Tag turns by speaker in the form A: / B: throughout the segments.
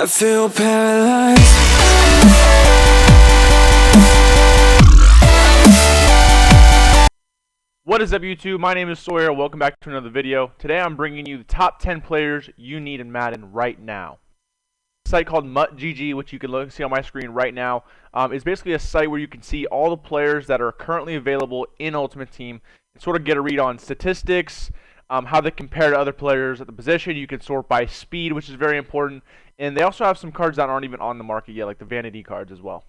A: I feel paralyzed.
B: What is up, YouTube? My name is Sawyer. Welcome back to another video. Today I'm bringing you the top 10 players you need in Madden right now. A site called MutGG, which you can see on my screen right now, is basically a site where you can see all the players that are currently available in Ultimate Team and sort of get a read on statistics, how they compare to other players at the position. You can sort by speed, which is very important. And they also have some cards that aren't even on the market yet, like the vanity cards as well.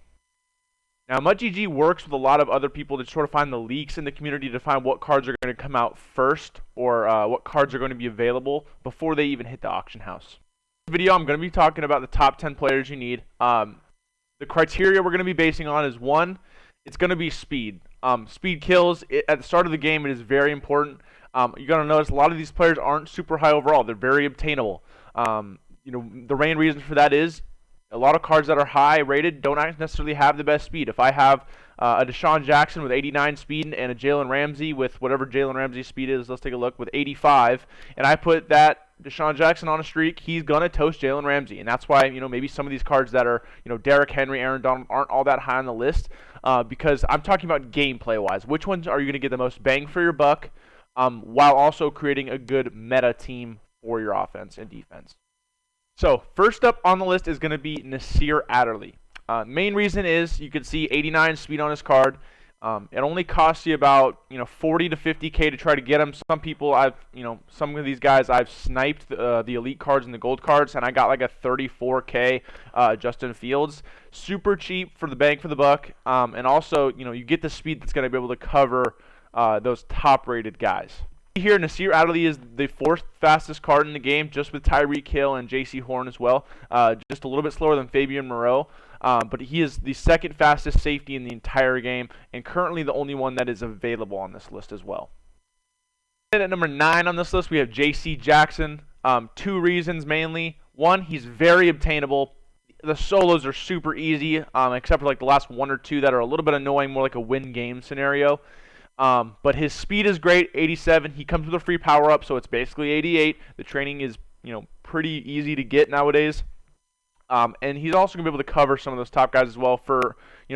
B: Now, MutGG works with a lot of other people to sort of find the leaks in the community to find what cards are going to come out first, or what cards are going to be available before they even hit the auction house. In this video, I'm going to be talking about the top 10 players you need. The criteria we're going to be basing on is, one, it's going to be speed. Speed kills. At the start of the game, it is very important. You're going to notice a lot of these players aren't super high overall. They're very obtainable. The main reason for that is a lot of cards that are high rated don't necessarily have the best speed. If I have a Desmond Jackson with 89 speed and a Jalen Ramsey with whatever Jalen Ramsey's speed is, let's take a look, with 85, and I put that Desmond Jackson on a streak, he's going to toast Jalen Ramsey. And that's why, maybe some of these cards that are, Derrick Henry, Aaron Donald aren't all that high on the list, because I'm talking about gameplay-wise. Which ones are you going to get the most bang for your buck, while also creating a good meta team for your offense and defense? So, first up on the list is going to be Nasir Adderley. Main reason is you can see 89 speed on his card. It only costs you about 40 to 50K to try to get him. Some people some of these guys I've sniped the elite cards and the gold cards, and I got like a 34K Justin Fields. Super cheap for the bang for the buck, and also you get the speed that's going to be able to cover those top rated guys. Here, Nasir Adderley is the fourth fastest card in the game, just with Tyreek Hill and JC Horn as well. Just a little bit slower than Fabian Moreau, but he is the second fastest safety in the entire game, and currently the only one that is available on this list as well. And at number 9 on this list, we have JC Jackson. Two reasons mainly. One, he's very obtainable. The solos are super easy, except for like the last one or two that are a little bit annoying, more like a win game scenario. But his speed is great, 87. He comes with a free power-up, so it's basically 88. The training is, pretty easy to get nowadays. And he's also going to be able to cover some of those top guys as well for,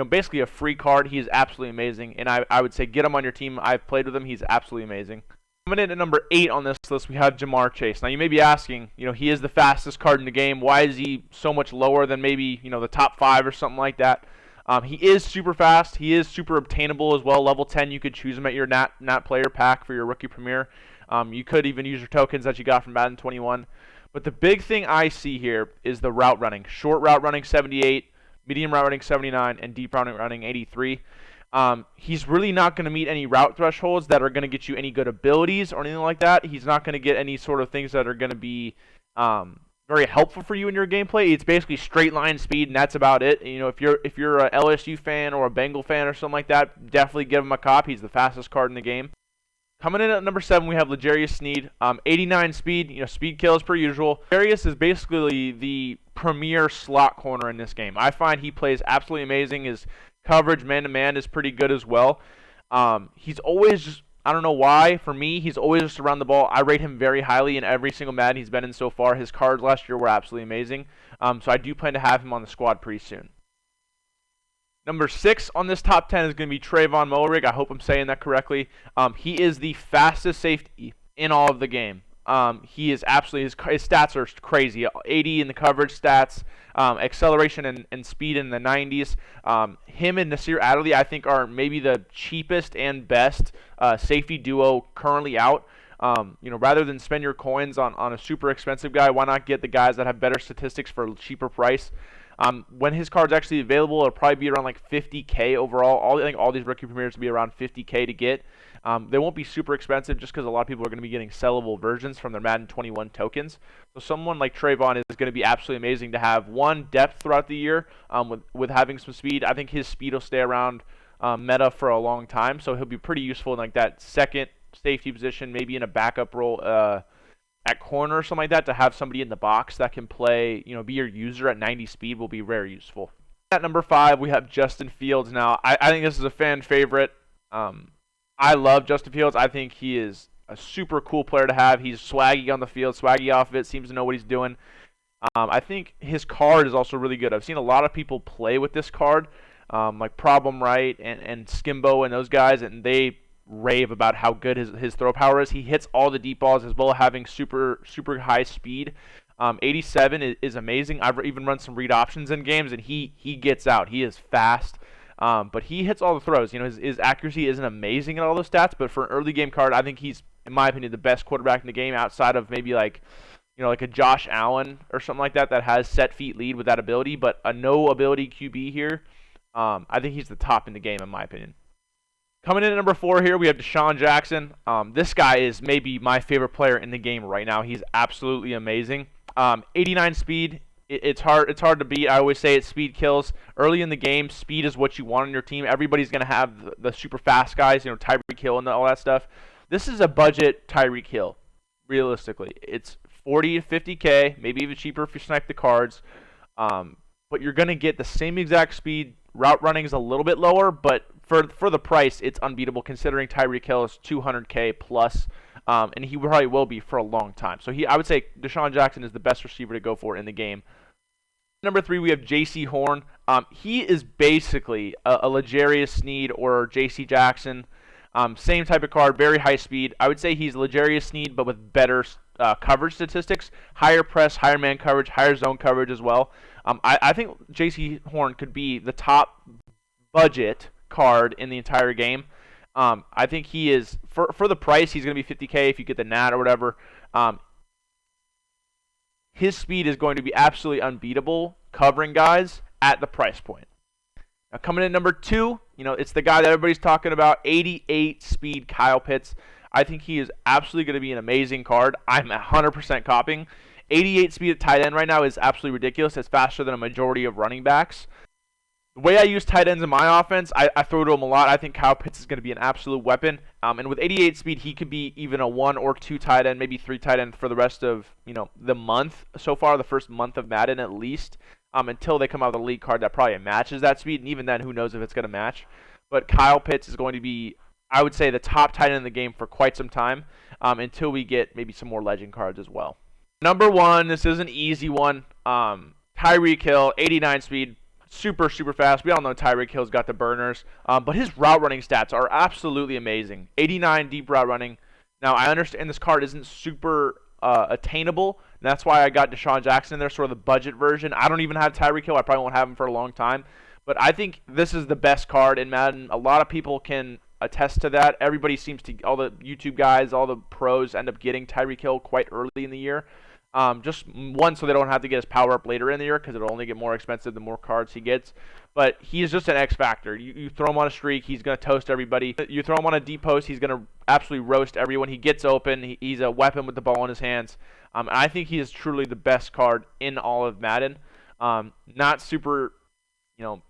B: basically a free card. He is absolutely amazing, and I would say get him on your team. I've played with him. He's absolutely amazing. Coming in at number 8 on this list, we have Jamar Chase. Now, you may be asking, he is the fastest card in the game. Why is he so much lower than maybe, the top 5 or something like that? He is super fast. He is super obtainable as well. Level 10, you could choose him at your Nat player pack for your rookie premiere. You could even use your tokens that you got from Madden 21. But the big thing I see here is the route running. Short route running 78, medium route running 79, and deep route running 83. He's really not going to meet any route thresholds that are going to get you any good abilities or anything like that. He's not going to get any sort of things that are going to be very helpful for you in your gameplay. It's basically straight line speed, and that's about it. If you're a LSU fan or a Bengal fan or something like that, definitely give him a cop. He's the fastest card in the game. Coming in at number 7, we have Arius Sneed. 89 speed, speed kills per usual. Arius is basically the premier slot corner in this game. I find he plays absolutely amazing. His coverage man-to-man is pretty good as well. He's always just, I don't know why, for me, he's always just around the ball. I rate him very highly in every single Madden he's been in so far. His cards last year were absolutely amazing. So I do plan to have him on the squad pretty soon. Number 6 on this top 10 is going to be Trayvon. I hope I'm saying that correctly. He is the fastest safety in all of the game. He is absolutely, his stats are crazy. 80 in the coverage stats, acceleration and speed in the 90s. Him and Nasir Adderley, I think, are maybe the cheapest and best safety duo currently out. Rather than spend your coins on a super expensive guy, why not get the guys that have better statistics for a cheaper price? When his card's actually available, it'll probably be around like 50K overall. I think all these rookie premieres will be around 50K to get. They won't be super expensive just because a lot of people are going to be getting sellable versions from their Madden 21 tokens. So someone like Trayvon is going to be absolutely amazing to have. One, depth throughout the year with having some speed. I think his speed will stay around meta for a long time, so he'll be pretty useful in like that second safety position, maybe in a backup role at corner or something like that, to have somebody in the box that can play, be your user at 90 speed will be very useful. At number 5, we have Justin Fields. Now, I think this is a fan favorite. I love Justin Fields. I think he is a super cool player to have. He's swaggy on the field, swaggy off of it, seems to know what he's doing. I think his card is also really good. I've seen a lot of people play with this card, like Problem Right and Skimbo and those guys, and they rave about how good his throw power is. He hits all the deep balls as well, having super high speed. 87 is amazing. I've even run some read options in games, and he gets out. He is fast, but he hits all the throws. You know, his accuracy isn't amazing in all those stats, but for an early game card, I think he's, in my opinion, the best quarterback in the game outside of maybe like, you know, like a Josh Allen or something like that has set feet lead with that ability, but a no ability QB here. I think he's the top in the game, in my opinion. Coming in at number 4 here, we have Desmond Jackson. This guy is maybe my favorite player in the game right now. He's absolutely amazing. 89 speed. It's hard to beat. I always say speed kills. Early in the game, speed is what you want on your team. Everybody's going to have the super fast guys, you know, Tyreek Hill and all that stuff. This is a budget Tyreek Hill, realistically. It's 40 to 50K, maybe even cheaper if you snipe the cards. But you're going to get the same exact speed. Route running is a little bit lower, but for the price, it's unbeatable considering Tyreek Hill is 200K plus, and he probably will be for a long time. So I would say Desmond Jackson is the best receiver to go for in the game. Number 3, we have J.C. Horn. He is basically a L'Jarius Sneed or J.C. Jackson. Same type of card, very high speed. I would say he's L'Jarius Sneed, but with better coverage statistics, higher press, higher man coverage, higher zone coverage as well. I think J.C. Horn could be the top budget card in the entire game. I think he is, for the price, he's going to be 50K if you get the NAT or whatever. His speed is going to be absolutely unbeatable covering guys at the price point. Now coming in number 2, you know, it's the guy that everybody's talking about, 88 speed Kyle Pitts. I think he is absolutely going to be an amazing card. I'm 100% copying. 88 speed at tight end right now is absolutely ridiculous. It's faster than a majority of running backs. The way I use tight ends in my offense, I throw to him a lot. I think Kyle Pitts is going to be an absolute weapon. And with 88 speed, he could be even a 1 or 2 tight end, maybe 3 tight end for the rest of, you know, the month so far, the first month of Madden at least, until they come out with a league card that probably matches that speed. And even then, who knows if it's going to match. But Kyle Pitts is going to be, I would say, the top tight end in the game for quite some time, until we get maybe some more legend cards as well. Number 1, this is an easy one. Tyreek Hill, 89 speed. Super fast. We all know Tyreek Hill's got the burners, but his route running stats are absolutely amazing. 89 deep route running. Now, I understand this card isn't super attainable, and that's why I got Desmond Jackson in there, sort of the budget version. I don't even have Tyreek Hill. I probably won't have him for a long time, but I think this is the best card in Madden. A lot of people can attest to that. Everybody seems to, all the YouTube guys, all the pros end up getting Tyreek Hill quite early in the year. Just one, so they don't have to get his power up later in the year because it'll only get more expensive the more cards he gets. But he's just an X factor. You throw him on a streak, he's going to toast everybody. You throw him on a deep post, he's going to absolutely roast everyone. He gets open. He's a weapon with the ball in his hands. And I think he is truly the best card in all of Madden. Not super, you know,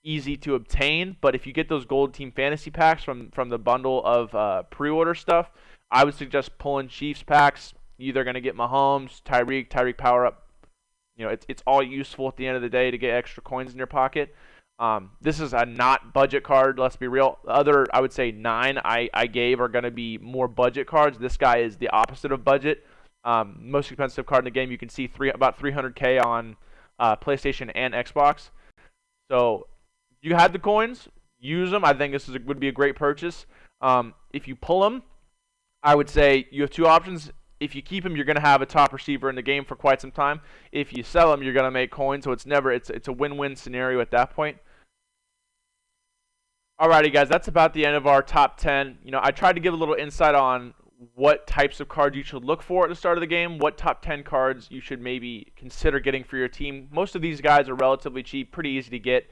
B: easy to obtain, but if you get those gold team fantasy packs from the bundle of pre-order stuff, I would suggest pulling Chiefs packs. You're either going to get Mahomes, Tyreek power up. You know, it's all useful at the end of the day to get extra coins in your pocket. This is a not budget card, let's be real. The other, I would say 9 I gave are going to be more budget cards. This guy is the opposite of budget. Most expensive card in the game. You can see about 300K on PlayStation and Xbox. So you had the coins, use them. I think this would be a great purchase. If you pull them, I would say you have 2 options. If you keep him, you're going to have a top receiver in the game for quite some time. If you sell him, you're going to make coins. So it's a win-win scenario at that point. Alrighty, guys, that's about the end of our top 10. You know, I tried to give a little insight on what types of cards you should look for at the start of the game, what top 10 cards you should maybe consider getting for your team. Most of these guys are relatively cheap, pretty easy to get.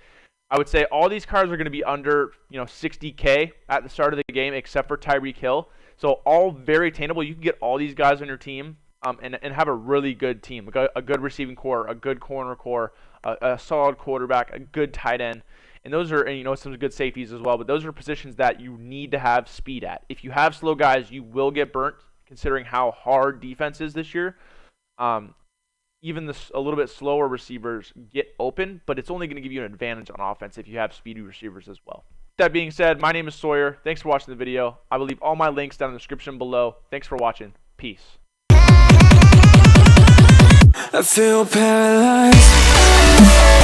B: I would say all these cards are going to be under, 60K at the start of the game, except for Tyreek Hill. So all very attainable. You can get all these guys on your team and have a really good team, a good receiving core, a good corner core, a solid quarterback, a good tight end. And those are, some good safeties as well. But those are positions that you need to have speed at. If you have slow guys, you will get burnt, considering how hard defense is this year. Even a little bit slower receivers get open, but it's only going to give you an advantage on offense if you have speedy receivers as well. That being said, my name is Sawyer. Thanks for watching the video. I will leave all my links down in the description below. Thanks for watching. Peace.
A: I I feel paralyzed.